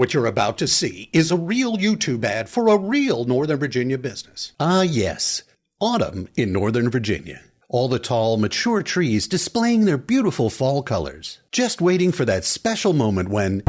What you're about to see is a real YouTube ad for a real Northern Virginia business. Ah, yes. Autumn in Northern Virginia. All the tall, mature trees displaying their beautiful fall colors. Just waiting for that special moment when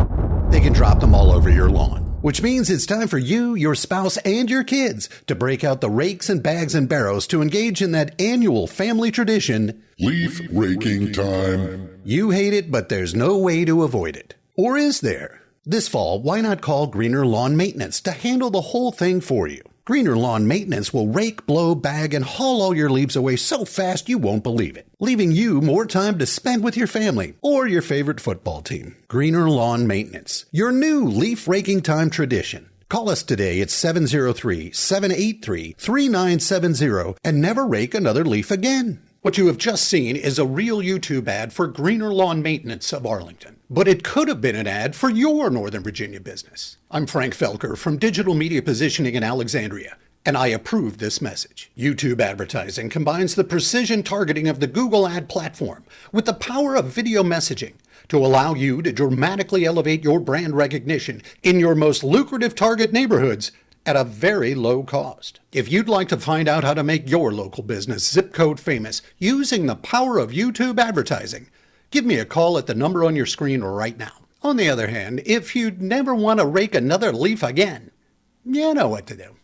they can drop them all over your lawn. Which means it's time for you, your spouse, and your kids to break out the rakes and bags and barrows to engage in that annual family tradition, Leaf Raking Time. You hate it, but there's no way to avoid it. Or is there? This fall, why not call Greener Lawn Maintenance to handle the whole thing for you? Greener Lawn Maintenance will rake, blow, bag, and haul all your leaves away so fast you won't believe it, leaving you more time to spend with your family or your favorite football team. Greener Lawn Maintenance, your new Leaf Raking Time tradition. Call us today at 703-783-3970 and never rake another leaf again. What you have just seen is a real YouTube ad for Greener Lawn Maintenance of Arlington. But it could have been an ad for your Northern Virginia business. I'm Frank Felker from Digital Media Positioning in Alexandria, and I approve this message. YouTube advertising combines the precision targeting of the Google ad platform with the power of video messaging to allow you to dramatically elevate your brand recognition in your most lucrative target neighborhoods at a very low cost. If you'd like to find out how to make your local business zip code famous using the power of YouTube advertising, give me a call at the number on your screen right now. On the other hand, if you'd never want to rake another leaf again, you know what to do.